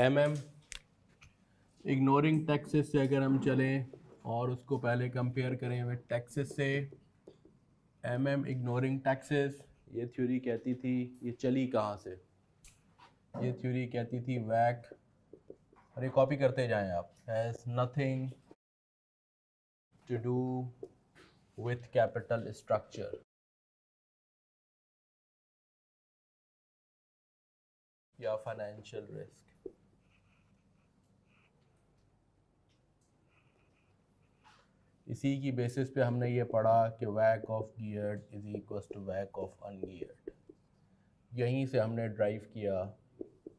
M ignoring taxes से अगर हम चलें और उसको पहले कंपेयर करें विद टैक्सेस से, इग्नोरिंग टैक्सेस, ये थ्योरी कहती थी, ये चली कहाँ से, ये थ्योरी कहती थी वैक, अरे कॉपी करते जाएं आप, has nothing to do with capital structure या फाइनेंशियल रिस्क। इसी की बेसिस पे हमने ये पढ़ा कि वैक of geared is equal to वैक of अनगियर्ड। यहीं से हमने ड्राइव किया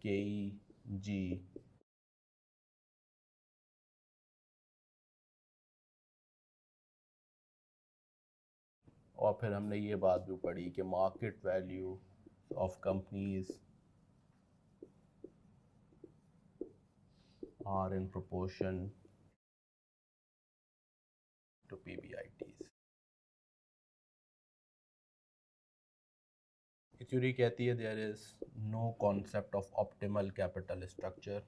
के ई जी, और फिर हमने ये बात भी पढ़ी कि market value of companies are in proportion to PBITs. Theory कहती है there is no concept of optimal capital structure.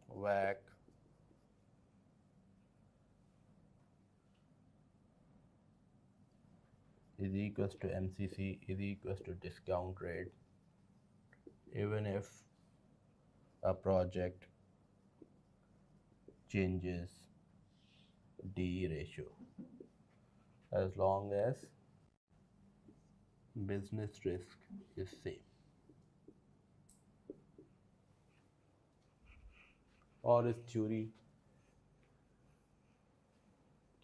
वैक is equals to MCC is equals to discount rate even if a project changes D ratio as long as business risk is same। और इस theory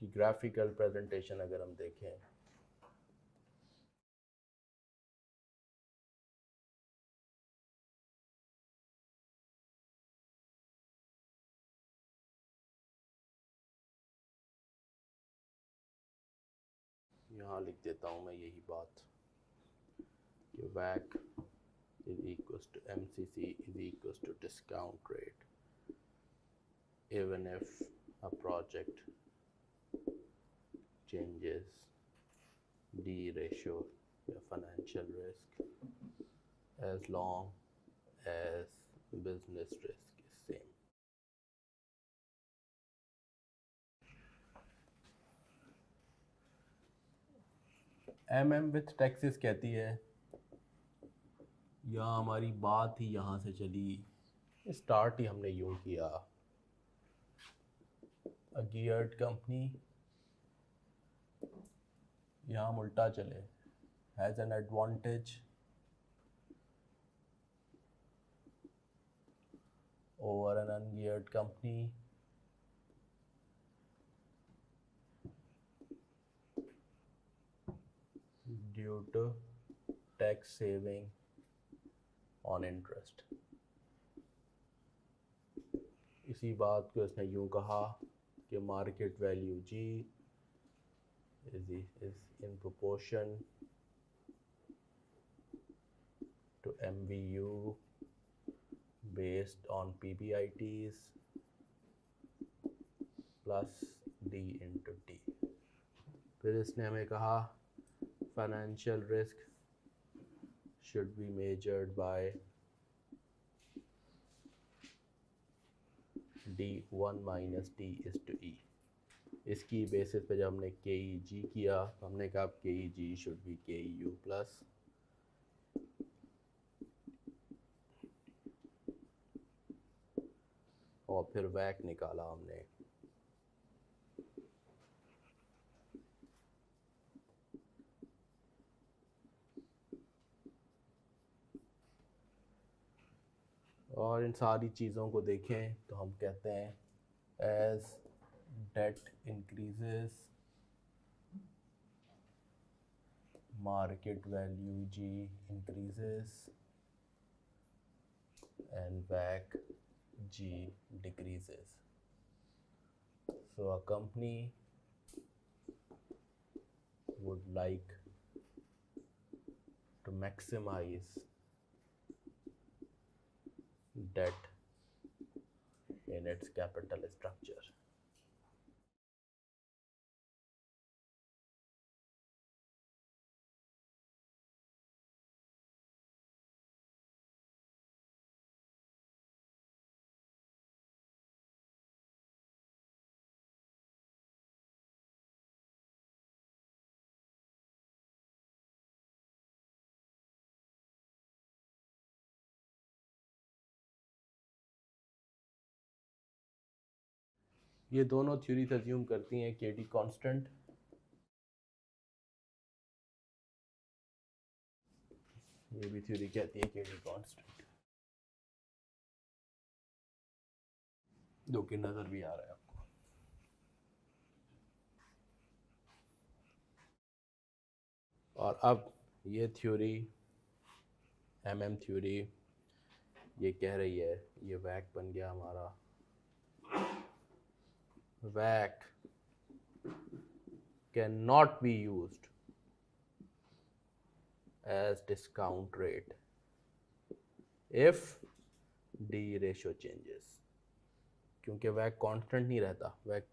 की graphical presentation अगर हम देखें, यहाँ लिख देता हूँ मैं यही बात कि वैक is equals to MCC is equals to discount rate even if a project changes D ratio या financial risk as long as business risk is same। With taxes कहती है, या हमारी बात ही यहाँ से चली, स्टार्ट ही हमने यूँ किया, अ गियर्ड कंपनी, यहाँ हम उल्टा चले, has an advantage over an ungeared company due to tax saving on interest। इसी बात को इसने यूँ कहा कि market value G is in proportion to MVU based on PBITs plus D into T। फिर इसने हमें कहा financial risk should be measured by D1 minus D is to E। इसकी बेसिस पे जब हमने के ई जी किया तो हमने कहा के ई जी शुड बी के ई यू प्लस और फिर वैक निकाला हमने। और इन सारी चीज़ों को देखें तो हम कहते हैं as date increases market value G increases and WACC G decreases। So a company would like to maximize debt in its capital structure। ये दोनों थ्योरीज अज्यूम करती हैं के डी कांस्टेंट, ये भी थ्योरी कहती है के डी कांस्टेंट, जो कि नजर भी आ रहा है आपको। और अब ये थ्योरी एमएम थ्योरी ये कह रही है, ये वैक बन गया हमारा, वैक can not be used as discount rate if D ratio changes, क्योंकि वैक कांस्टेंट नहीं रहता, वैक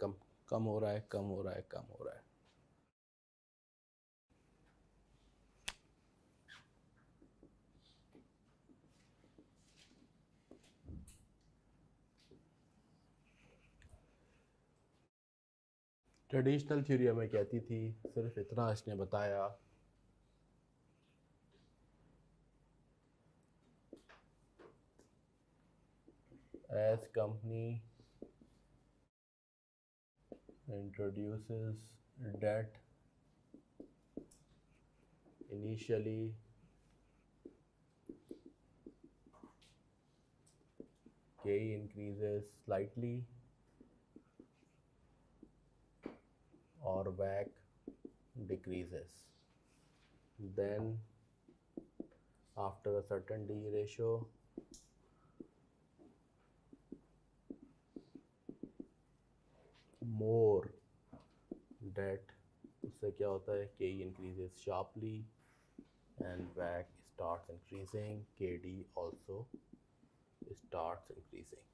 कम हो रहा है, कम हो रहा है, कम हो रहा है। ट्रेडिशनल थ्योरी हमें कहती थी, सिर्फ इतना इसने बताया, as company introduces debt initially K increases slightly or WACC decreases, then after a certain D ratio more debt, उससे क्या होता है, K increases sharply and WACC starts increasing, KD also starts increasing.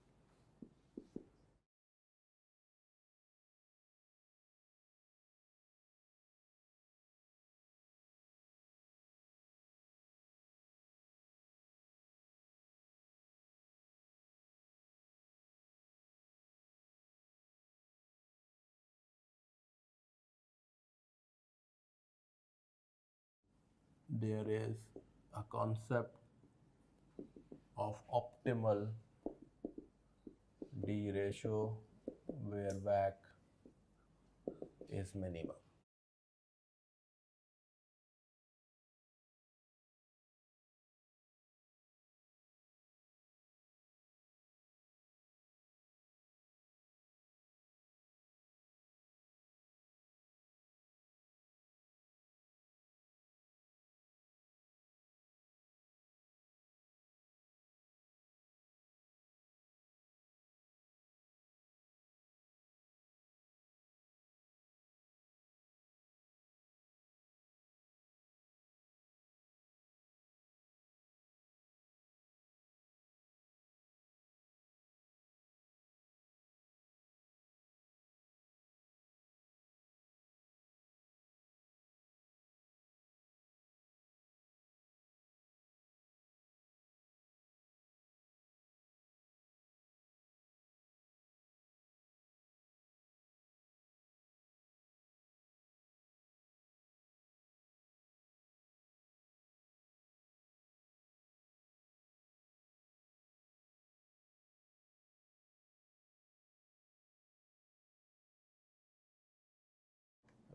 There is a concept of optimal D ratio where WACC is minimum.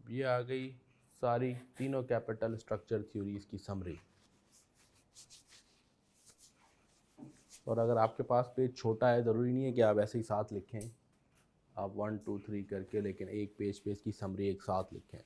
अब ये आ गई सारी तीनों capital structure theories की समरी। और अगर आपके पास पेज छोटा है, ज़रूरी नहीं है कि आप ऐसे ही साथ लिखें, आप 1 2 3 करके, लेकिन एक पेज पे इसकी समरी एक साथ लिखें।